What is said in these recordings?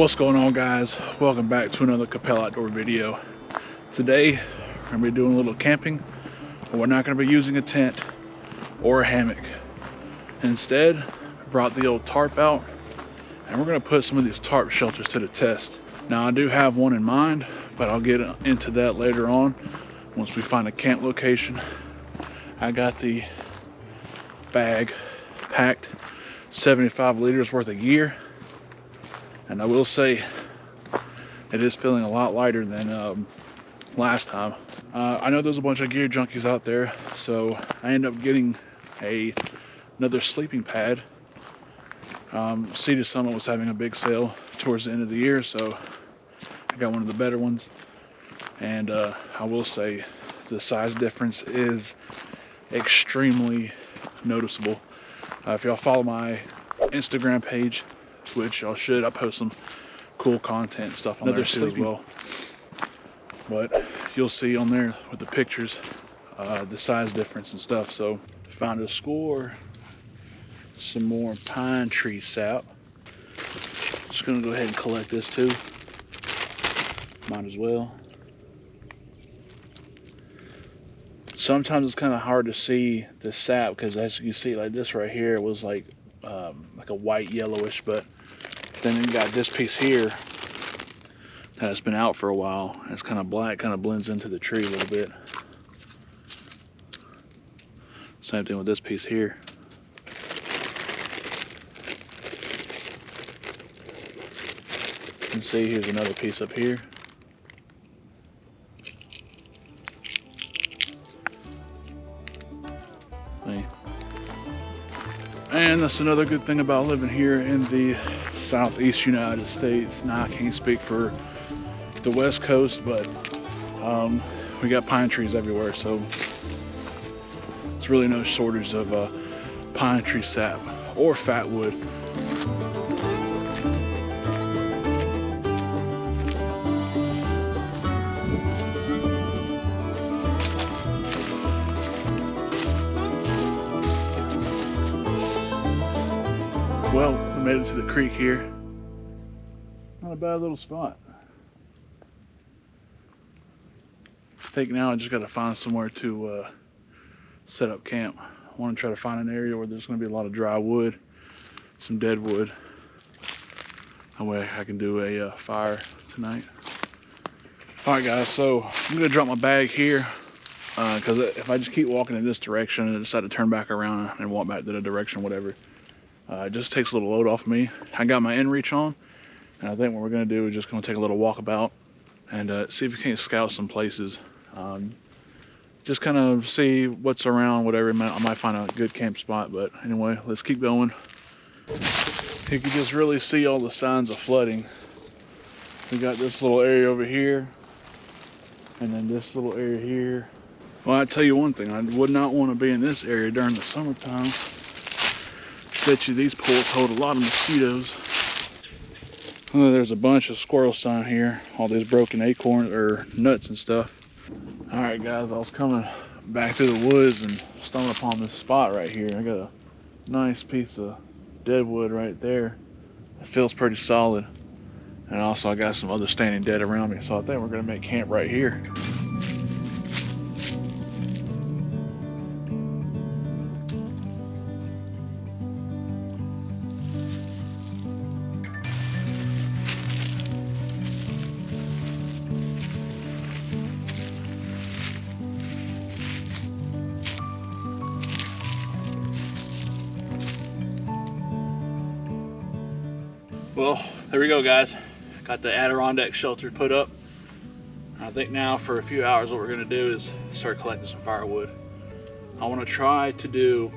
What's going on, guys? Welcome back to another Capel Outdoor video. Today we're going to be doing a little camping, but we're not going to be using a tent or a hammock. Instead, I brought the old tarp out and we're going to put some of these tarp shelters to the test. Now, I do have one in mind, but I'll get into that later on once we find a camp location. I got the bag packed, 75 liters worth of gear. And I will say, it is feeling a lot lighter than last time. I know there's a bunch of gear junkies out there, so I ended up getting another sleeping pad. Sea to Summit was having a big sale towards the end of the year, so I got one of the better ones. And I will say, the size difference is extremely noticeable. If y'all follow my Instagram page, which y'all should, I post some cool content and stuff on there too as well. But you'll see on there with the pictures the size difference and stuff. So found a score, some more pine tree sap. Just gonna go ahead and collect this too. Might as well. Sometimes it's kind of hard to see the sap because, as you see, like this right here, it was like a white yellowish, but then you got this piece here that's been out for a while. It's kind of black, kind of blends into the tree a little bit. Same thing with this piece here. You can see here's another piece up here. See? And that's another good thing about living here in the southeast United States. Now, I can't speak for the West Coast, but we got pine trees everywhere, so it's really no shortage of pine tree sap or fat wood. Well, we made it to the creek here. Not a bad little spot. I think now I just got to find somewhere to set up camp. I want to try to find an area where there's going to be a lot of dry wood, some dead wood. That way I can do a fire tonight. Alright guys, so I'm going to drop my bag here because if I just keep walking in this direction and decide to turn back around and walk back to the direction, whatever, it just takes a little load off me. I got my inReach on, and I think what we're gonna do is just gonna take a little walkabout and see if we can't scout some places. Just kind of see what's around, whatever. I might find a good camp spot, but anyway, let's keep going. You can just really see all the signs of flooding. We got this little area over here, and then this little area here. Well, I tell you one thing, I would not want to be in this area during the summertime. Bet you these pools hold a lot of mosquitoes. Oh, there's a bunch of squirrels down here. All these broken acorns or nuts and stuff. All right, guys, I was coming back through the woods and stumbled upon this spot right here. I got a nice piece of dead wood right there. It feels pretty solid. And also I got some other standing dead around me. So I think we're gonna make camp right here. Well, there we go, guys. Got the Adirondack shelter put up. I think now for a few hours what we're gonna do is start collecting some firewood. I wanna try to do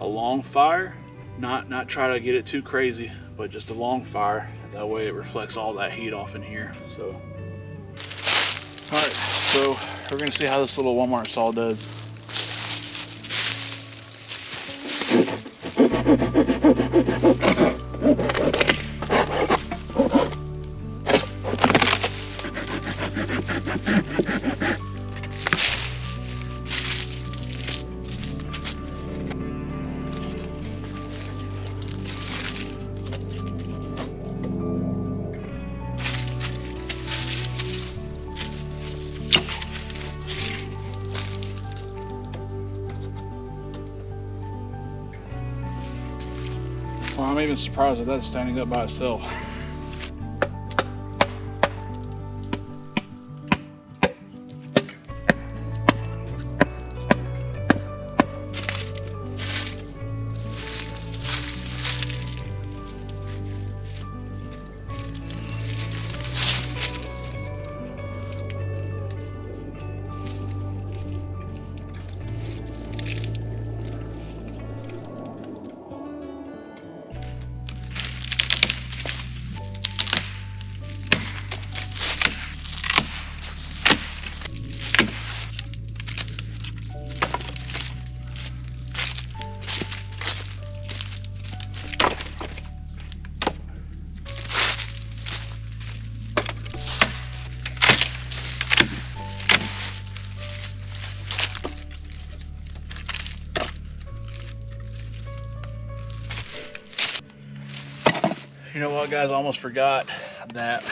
a long fire, not try to get it too crazy, but just a long fire. That way it reflects all that heat off in here, so. All right, so we're gonna see how this little Walmart saw does. I'm even surprised that that's standing up by itself. You know what, guys? I almost forgot that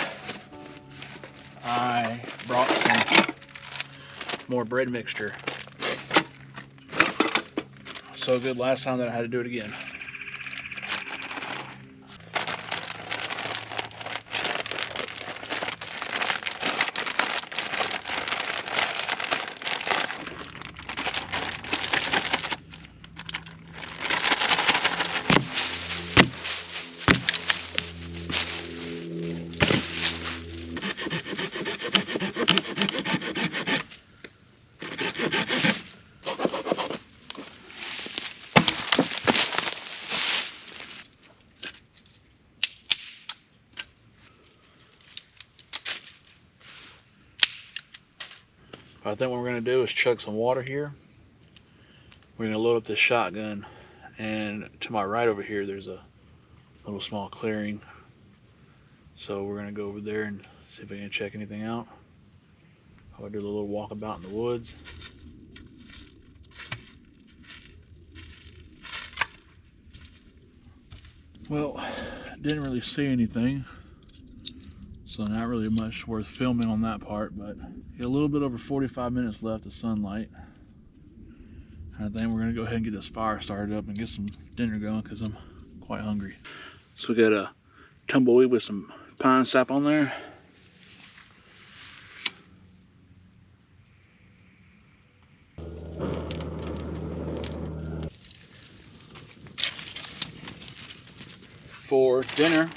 I brought some more bread mixture. So good last time that I had to do it again. I think what we're going to do is chug some water here. We're going to load up this shotgun, and to my right over here there's a little small clearing. So we're going to go over there and see if we can check anything out. I'll do a little walkabout in the woods. Well, didn't really see anything, so not really much worth filming on that part, but a little bit over 45 minutes left of sunlight. I think we're gonna go ahead and get this fire started up and get some dinner going because I'm quite hungry. So we got a tumbleweed with some pine sap on there. For dinner,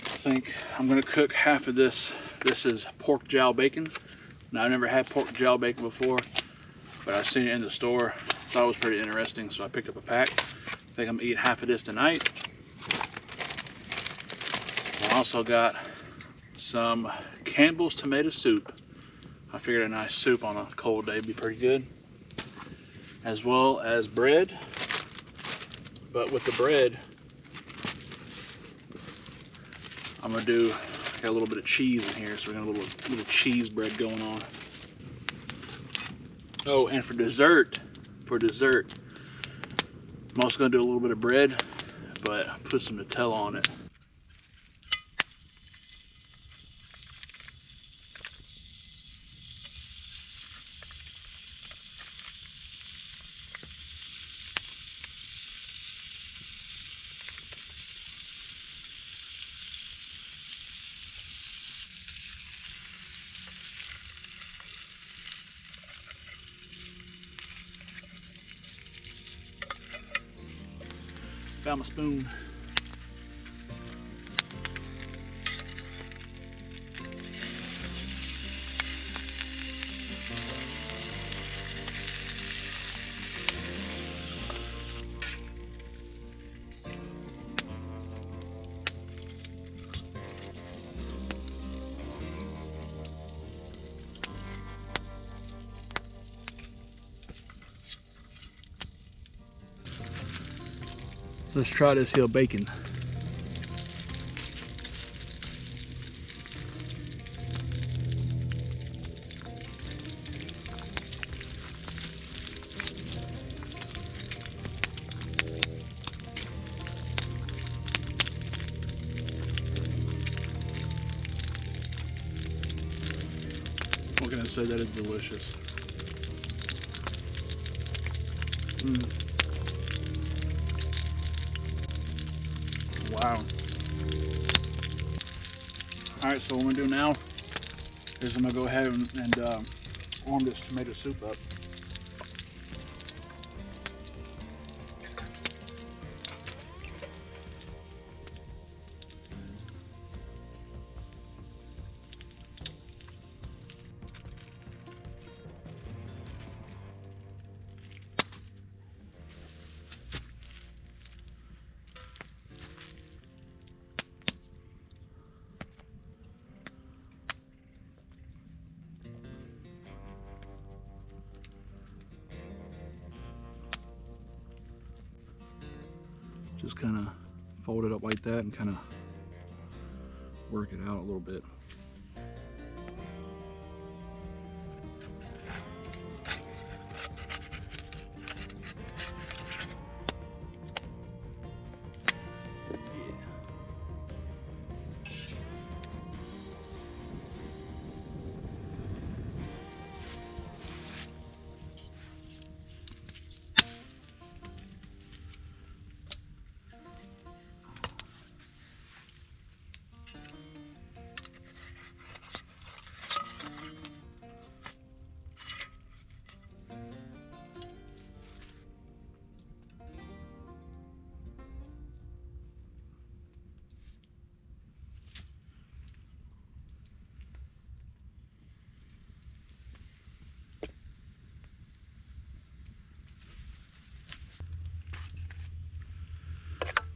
I think I'm gonna cook half of this. This is pork jowl bacon. Now, I've never had pork jowl bacon before, but I've seen it in the store. Thought it was pretty interesting, so I picked up a pack. I think I'm gonna eat half of this tonight. I also got some Campbell's tomato soup. I figured a nice soup on a cold day would be pretty good. As well as bread. But with the bread, I'm gonna do, got a little bit of cheese in here, so we're gonna have a little cheese bread going on. Oh, and for dessert, I'm also gonna do a little bit of bread, but put some Nutella on it. Found my spoon. Let's try this here bacon. What can I say? That is delicious. Wow. Alright, so what I'm going to do now is I'm going to go ahead and warm this tomato soup up. Just kind of fold it up like that and kind of work it out a little bit.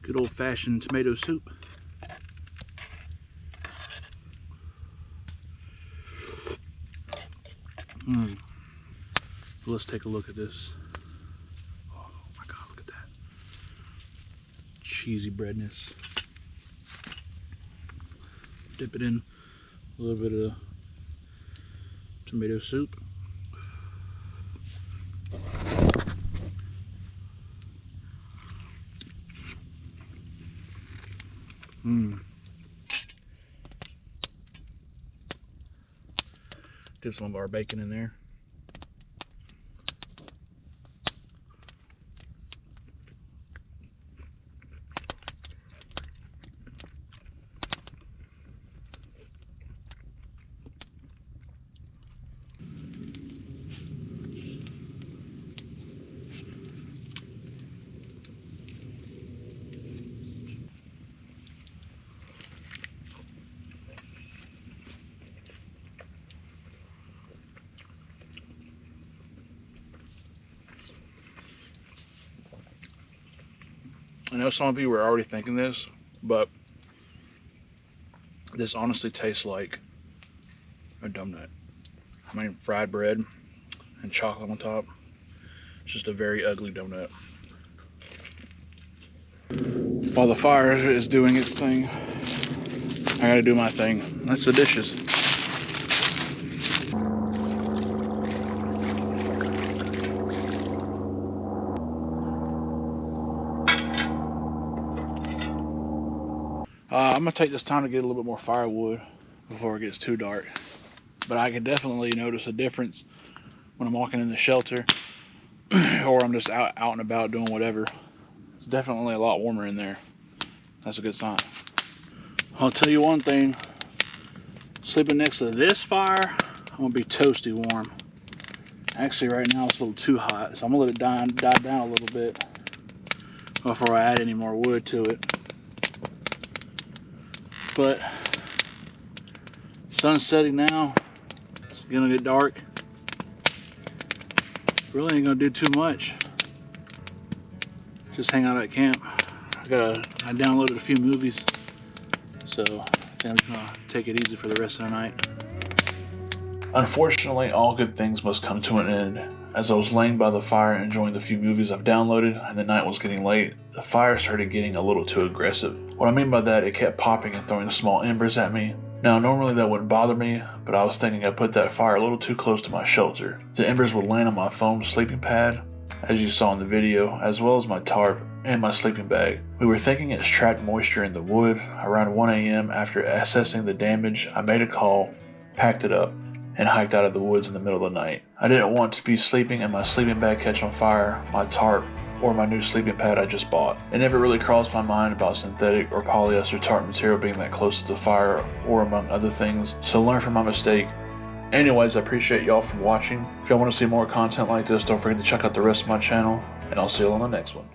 Good old-fashioned tomato soup. Let's take a look at this. Oh my God, look at that. Cheesy breadness. Dip it in a little bit of tomato soup. Dip some of our bacon in there. I know some of you were already thinking this, but this honestly tastes like a donut. I mean, fried bread and chocolate on top. It's just a very ugly donut. While the fire is doing its thing, I gotta do my thing. That's the dishes. I'm gonna take this time to get a little bit more firewood before it gets too dark. But I can definitely notice a difference when I'm walking in the shelter or I'm just out and about doing whatever. It's definitely a lot warmer in there. That's a good sign. I'll tell you one thing. Sleeping next to this fire, I'm gonna be toasty warm. Actually, right now it's a little too hot, so I'm gonna let it die down a little bit before I add any more wood to it. But sun's setting now. It's gonna get dark. Really ain't gonna do too much. Just hang out at camp. I downloaded a few movies, so I think I'm just gonna take it easy for the rest of the night. Unfortunately, all good things must come to an end. As I was laying by the fire enjoying the few movies I've downloaded and the night was getting late, the fire started getting a little too aggressive. What I mean by that, it kept popping and throwing small embers at me. Now, normally that wouldn't bother me, but I was thinking I put that fire a little too close to my shelter. The embers would land on my foam sleeping pad, as you saw in the video, as well as my tarp and my sleeping bag. We were thinking it's trapped moisture in the wood. Around 1 a.m. after assessing the damage, I made a call, packed it up, and hiked out of the woods in the middle of the night. I didn't want to be sleeping and my sleeping bag catch on fire, my tarp, or my new sleeping pad I just bought. It never really crossed my mind about synthetic or polyester tarp material being that close to the fire, or among other things, so learn from my mistake. Anyways, I appreciate y'all for watching. If y'all want to see more content like this, don't forget to check out the rest of my channel, and I'll see you on the next one.